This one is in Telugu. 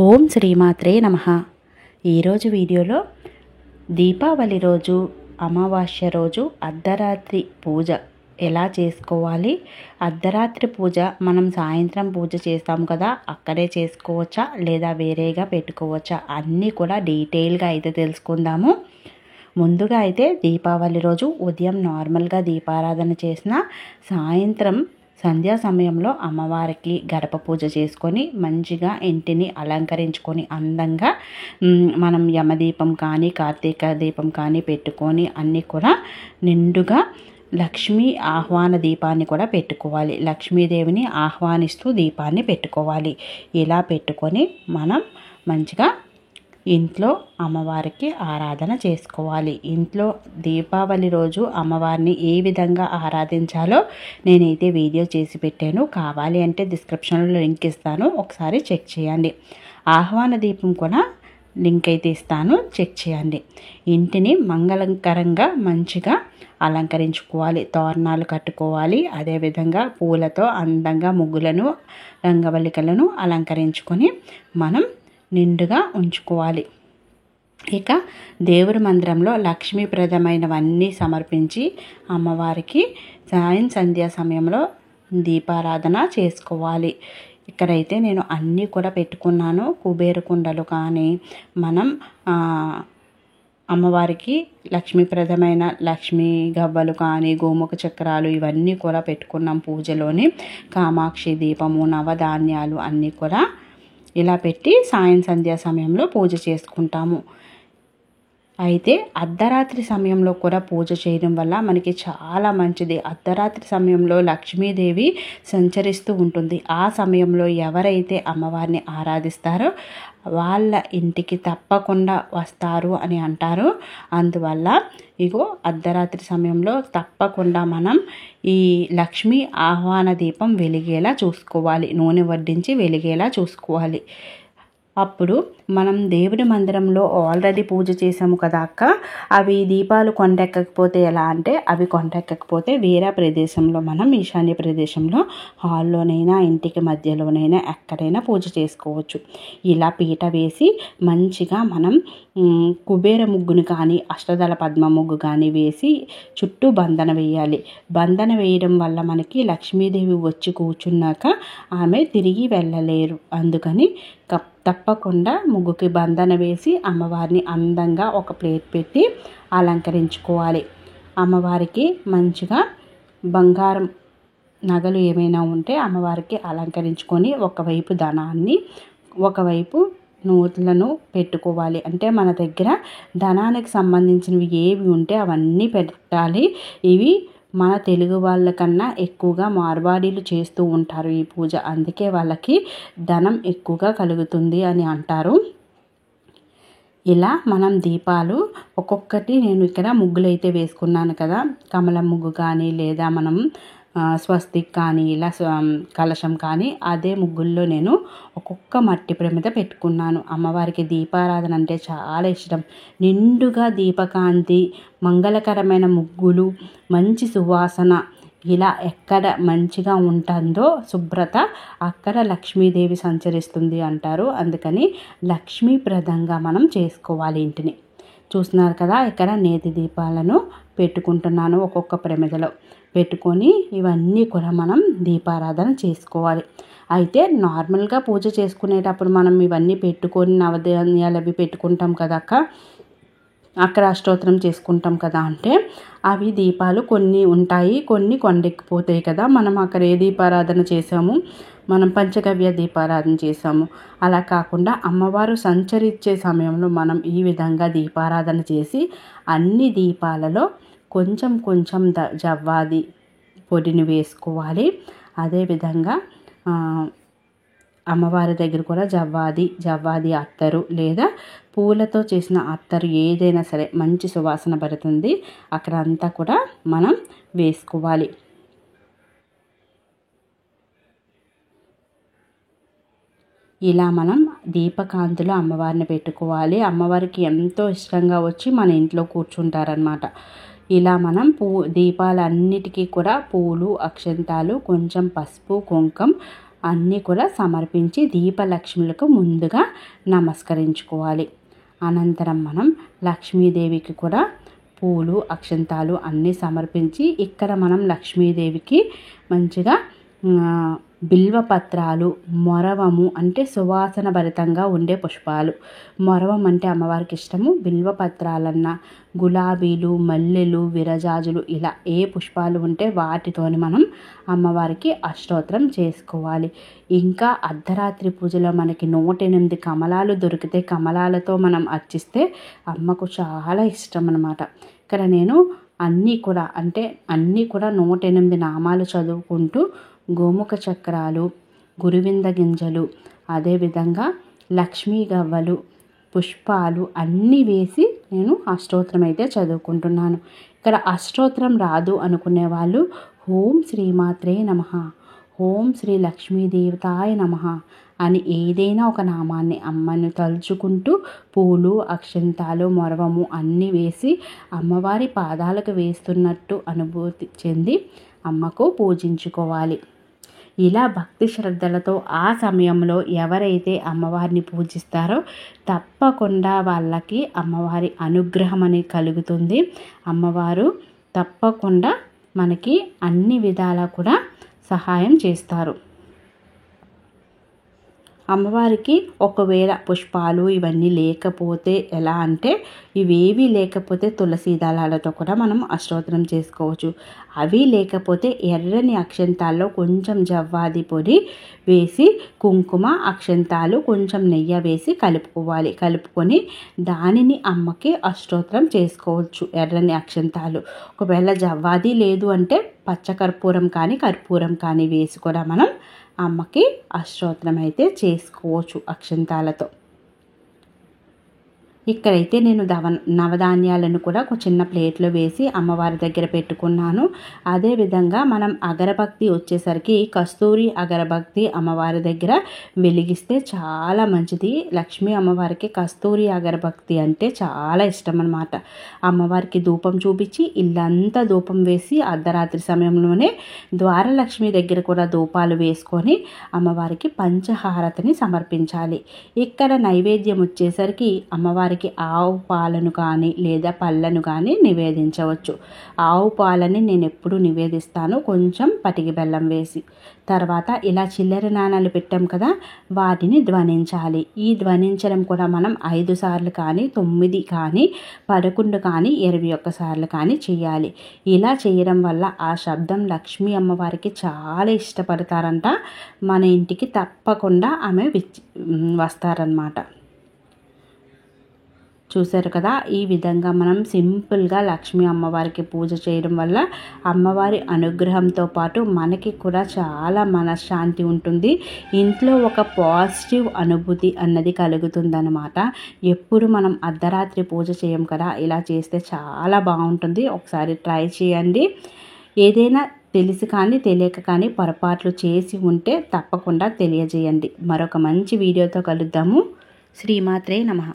ఓం శ్రీమాత్రే నమః. ఈరోజు వీడియోలో దీపావళి రోజు అమావాస్య రోజు అర్ధరాత్రి పూజ ఎలా చేసుకోవాలి, అర్ధరాత్రి పూజ మనం సాయంత్రం పూజ చేస్తాం కదా, అక్కడే చేసుకోవచ్చా లేదా వేరేగా పెట్టుకోవచ్చా అన్నీ కూడా డీటెయిల్గా అయితే తెలుసుకుందాము. ముందుగా అయితే దీపావళి రోజు ఉదయం నార్మల్గా దీపారాధన చేసిన సాయంత్రం సంధ్యా సమయంలో అమ్మవారికి గడప పూజ చేసుకొని మంచిగా ఇంటిని అలంకరించుకొని అందంగా మనం యమదీపం కానీ కార్తీక దీపం కానీ పెట్టుకొని అన్నీ కూడా నిండుగా లక్ష్మీ ఆహ్వాన దీపాన్ని కూడా పెట్టుకోవాలి. లక్ష్మీదేవిని ఆహ్వానిస్తూ దీపాన్ని పెట్టుకోవాలి. ఇలా పెట్టుకొని మనం మంచిగా ఇంట్లో అమ్మవారికి ఆరాధన చేసుకోవాలి. ఇంట్లో దీపావళి రోజు అమ్మవారిని ఏ విధంగా ఆరాధించాలో నేనైతే వీడియో చేసి పెట్టాను. కావాలి అంటే డిస్క్రిప్షన్లో లింక్ ఇస్తాను, ఒకసారి చెక్ చేయండి. ఆహ్వాన దీపం కూడా లింక్ అయితే ఇస్తాను, చెక్ చేయండి. ఇంటిని మంగళకరంగా మంచిగా అలంకరించుకోవాలి. తోరణాలు కట్టుకోవాలి. అదేవిధంగా పూలతో అందంగా ముగ్గులను రంగవల్లికలను అలంకరించుకొని మనం నిండుగా ఉంచుకోవాలి. ఇక దేవుడి మందిరంలో లక్ష్మీప్రదమైనవన్నీ సమర్పించి అమ్మవారికి సంధ్యా సమయంలో దీపారాధన చేసుకోవాలి. ఇక్కడైతే నేను అన్నీ కూడా పెట్టుకున్నాను. కుబేర కుండలు కానీ మనం అమ్మవారికి లక్ష్మీప్రదమైన లక్ష్మీ గవ్వలు కానీ గోముఖ చక్రాలు ఇవన్నీ కూడా పెట్టుకున్నాం. పూజలోని కామాక్షి దీపము నవధాన్యాలు అన్నీ కూడా ఇలా పెట్టి సంధ్యా సమయంలో పూజ చేసుకుంటాము. అయితే అర్ధరాత్రి సమయంలో కూడా పూజ చేయడం వల్ల మనకి చాలా మంచిది. అర్ధరాత్రి సమయంలో లక్ష్మీదేవి సంచరిస్తూ ఉంటుంది. ఆ సమయంలో ఎవరైతే అమ్మవారిని ఆరాధిస్తారో వాళ్ళ ఇంటికి తప్పకుండా వస్తారు అని అంటారు. అందువల్ల ఇగో అర్ధరాత్రి సమయంలో తప్పకుండా మనం ఈ లక్ష్మీ ఆహ్వాన దీపం వెలిగేలా చూసుకోవాలి. నూనె వడ్డించి వెలిగేలా చూసుకోవాలి. అప్పుడు మనం దేవుడి మందిరంలో ఆల్రెడీ పూజ చేసాము కదా అక్క, అవి దీపాలు కొండెక్కకపోతే ఎలా అంటే, అవి కొండెక్కకపోతే వేరే ప్రదేశంలో మనం ఈశాన్య ప్రదేశంలో హాల్లోనైనా ఇంటికి మధ్యలోనైనా ఎక్కడైనా పూజ చేసుకోవచ్చు. ఇలా పీట వేసి మంచిగా మనం కుబేర ముగ్గుని కానీ అష్టదళ పద్మ ముగ్గు కానీ వేసి చుట్టూ బంధన వేయాలి. బంధన వేయడం వల్ల మనకి లక్ష్మీదేవి వచ్చి కూర్చున్నాక ఆమె తిరిగి వెళ్ళలేరు. అందుకని తప్పకుండా ముగ్గుకి బంధన వేసి అమ్మవారిని అందంగా ఒక ప్లేట్ పెట్టి అలంకరించుకోవాలి. అమ్మవారికి మంచిగా బంగారం నగలు ఏమైనా ఉంటే అమ్మవారికి అలంకరించుకొని ఒకవైపు ధనాన్ని ఒకవైపు నోట్లను పెట్టుకోవాలి. అంటే మన దగ్గర ధనానికి సంబంధించినవి ఏవి ఉంటే అవన్నీ పెట్టాలి. ఇవి మన తెలుగు వాళ్ళకన్నా ఎక్కువగా మార్వాడీలు చేస్తూ ఉంటారు ఈ పూజ. అందుకే వాళ్ళకి ధనం ఎక్కువగా కలుగుతుంది అని అంటారు. ఇలా మనం దీపాలు ఒక్కొక్కటి నేను ఇక్కడ ముగ్గులు అయితే వేసుకున్నాను కదా, కమలం ముగ్గు కానీ లేదా మనం స్వస్తిక్ కానీ ఇలా కలశం కానీ అదే ముగ్గుల్లో నేను ఒక్కొక్క మట్టి ప్రమిద పెట్టుకున్నాను. అమ్మవారికి దీపారాధన అంటే చాలా ఇష్టం. నిండుగా దీపకాంతి, మంగళకరమైన ముగ్గులు, మంచి సువాసన ఇలా ఎక్కడ మంచిగా ఉంటుందో శుభ్రత అక్కడ లక్ష్మీదేవి సంచరిస్తుంది అంటారు. అందుకని లక్ష్మీప్రదంగా మనం చేసుకోవాలి ఇంటిని. చూస్తున్నారు కదా, ఇక్కడ నేతి దీపాలను పెట్టుకుంటున్నాను. ఒక్కొక్క ప్రమిదలో పెట్టుకొని ఇవన్నీ కూడా మనం దీపారాధన చేసుకోవాలి. అయితే నార్మల్గా పూజ చేసుకునేటప్పుడు మనం ఇవన్నీ పెట్టుకొని నవధాన్యాలు అవి పెట్టుకుంటాం కదా అక్క, అక్కడ అష్టోత్తరం చేసుకుంటాం కదా, అంటే అవి దీపాలు కొన్ని ఉంటాయి, కొన్ని కొండెక్కిపోతాయి కదా. మనం అక్కడ ఏ దీపారాధన చేసాము, మనం పంచగవ్య దీపారాధన చేసాము. అలా కాకుండా అమ్మవారు సంచరించే సమయంలో మనం ఈ విధంగా దీపారాధన చేసి అన్ని దీపాలలో కొంచెం కొంచెం జవ్వాది పొడిని వేసుకోవాలి. అదేవిధంగా అమ్మవారి దగ్గర కూడా జవ్వాది అత్తరు లేదా పూలతో చేసిన అత్తరు ఏదైనా సరే మంచి సువాసన పడుతుంది. అక్కడ అంతా కూడా మనం వేసుకోవాలి. ఇలా మనం దీపకాంతిలో అమ్మవారిని పెట్టుకోవాలి. అమ్మవారికి ఎంతో ఇష్టంగా వచ్చి మన ఇంట్లో కూర్చుంటారనమాట. ఇలా మనం దీపాలన్నిటికీ కూడా పూలు, అక్షంతాలు, కొంచెం పసుపు, కుంకం అన్నీ కూడా సమర్పించి దీపలక్ష్ములకు ముందుగా నమస్కరించుకోవాలి. అనంతరం మనం లక్ష్మీదేవికి కూడా పూలు అక్షంతాలు అన్నీ సమర్పించి ఇక్కడ మనం లక్ష్మీదేవికి మంచిగా బిల్వపత్రాలు, మొరవము అంటే సువాసన భరితంగా ఉండే పుష్పాలు. మొరవం అంటే అమ్మవారికి ఇష్టము. బిల్వపత్రాలన్నా గులాబీలు, మల్లెలు, విరజాజులు ఇలా ఏ పుష్పాలు ఉంటే వాటితోని మనం అమ్మవారికి అష్టోత్తరం చేసుకోవాలి. ఇంకా అర్ధరాత్రి పూజలో మనకి 108 కమలాలు దొరికితే కమలాలతో మనం అర్చిస్తే అమ్మకు చాలా ఇష్టం అన్నమాట. ఇక్కడ నేను అన్నీ కూడా 108 నామాలు చదువుకుంటూ గోముఖ చక్రాలు, గురువింద గింజలు, అదేవిధంగా లక్ష్మీ గవ్వలు, పుష్పాలు అన్నీ వేసి నేను అష్టోత్తరం అయితే చదువుకుంటున్నాను. ఇక్కడ అష్టోత్తరం రాదు అనుకునే వాళ్ళు ఓం శ్రీమాత్రే నమః, ఓం శ్రీ లక్ష్మీదేవతాయ నమః అని ఏదైనా ఒక నామాన్ని అమ్మను తలుచుకుంటూ పూలు అక్షంతాలు మొరవము అన్నీ వేసి అమ్మవారి పాదాలకు వేస్తున్నట్టు అనుభూతి చెంది అమ్మకు పూజించుకోవాలి. ఇలా భక్తి శ్రద్ధలతో ఆ సమయంలో ఎవరైతే అమ్మవారిని పూజిస్తారో తప్పకుండా వాళ్ళకి అమ్మవారి అనుగ్రహం అనేది కలుగుతుంది. అమ్మవారు తప్పకుండా మనకి అన్ని విధాలా కూడా సహాయం చేస్తారు. అమ్మవారికి ఒకవేళ పుష్పాలు ఇవన్నీ లేకపోతే ఎలా అంటే ఇవేవి లేకపోతే తులసి దళాలతో కూడా మనం అష్టోత్తరం చేసుకోవచ్చు. అవి లేకపోతే ఎర్రని అక్షంతాల్లో కొంచెం జవ్వాది పొడి వేసి కుంకుమ అక్షంతాలు కొంచెం నెయ్యి వేసి కలుపుకోవాలి. కలుపుకొని దానిని అమ్మకి అష్టోత్తరం చేసుకోవచ్చు. ఎర్రని అక్షంతాలు ఒకవేళ జవ్వాది లేదు అంటే పచ్చకర్పూరం కానీ కర్పూరం కానీ వేసి కూడా మనం అమ్మకి అష్టోత్తరం అయితే చేసుకోవచ్చు అక్షంతాలతో. ఇక్కడైతే నేను నవధాన్యాలను కూడా ఒక చిన్న ప్లేట్లో వేసి అమ్మవారి దగ్గర పెట్టుకున్నాను. అదేవిధంగా మనం అగరబత్తి వచ్చేసరికి కస్తూరి అగరబత్తి అమ్మవారి దగ్గర వెలిగిస్తే చాలా మంచిది. లక్ష్మీ అమ్మవారికి కస్తూరి అగరబత్తి అంటే చాలా ఇష్టం అన్నమాట. అమ్మవారికి ధూపం చూపించి ఇల్లంతా ధూపం వేసి అర్ధరాత్రి సమయంలోనే ద్వారలక్ష్మి దగ్గర కూడా ధూపాలు వేసుకొని అమ్మవారికి పంచహారతిని సమర్పించాలి. ఇక్కడ నైవేద్యం వచ్చేసరికి అమ్మవారికి ఆవు పాలను కానీ లేదా పళ్ళను కానీ నివేదించవచ్చు. ఆవు పాలని నేను ఎప్పుడు నివేదిస్తాను కొంచెం పటికి బెల్లం వేసి. తర్వాత ఇలా చిల్లర నాణాలు పెట్టాం కదా వాటిని ధ్వనించాలి. ఈ ధ్వనించడం కూడా మనం 5 సార్లు కానీ 9 కానీ 11 కానీ 21 సార్లు కానీ చేయాలి. ఇలా చేయడం వల్ల ఆ శబ్దం లక్ష్మీ అమ్మవారికి చాలా ఇష్టపడతారంట. మన ఇంటికి తప్పకుండా ఆమె వస్తారనమాట. చూశారు కదా, ఈ విధంగా మనం సింపుల్గా లక్ష్మీ అమ్మవారికి పూజ చేయడం వల్ల అమ్మవారి అనుగ్రహంతో పాటు మనకి కూడా చాలా మనశ్శాంతి ఉంటుంది. ఇంట్లో ఒక పాజిటివ్ అనుభూతి అన్నది కలుగుతుందన్నమాట. ఎప్పుడు మనం అర్ధరాత్రి పూజ చేయం కదా, ఇలా చేస్తే చాలా బాగుంటుంది. ఒకసారి ట్రై చేయండి. ఏదైనా తెలిసి కానీ తెలియక కానీ పొరపాట్లు చేసి ఉంటే తప్పకుండా తెలియజేయండి. మరొక మంచి వీడియోతో కలుద్దాము. శ్రీమాత్రే నమః.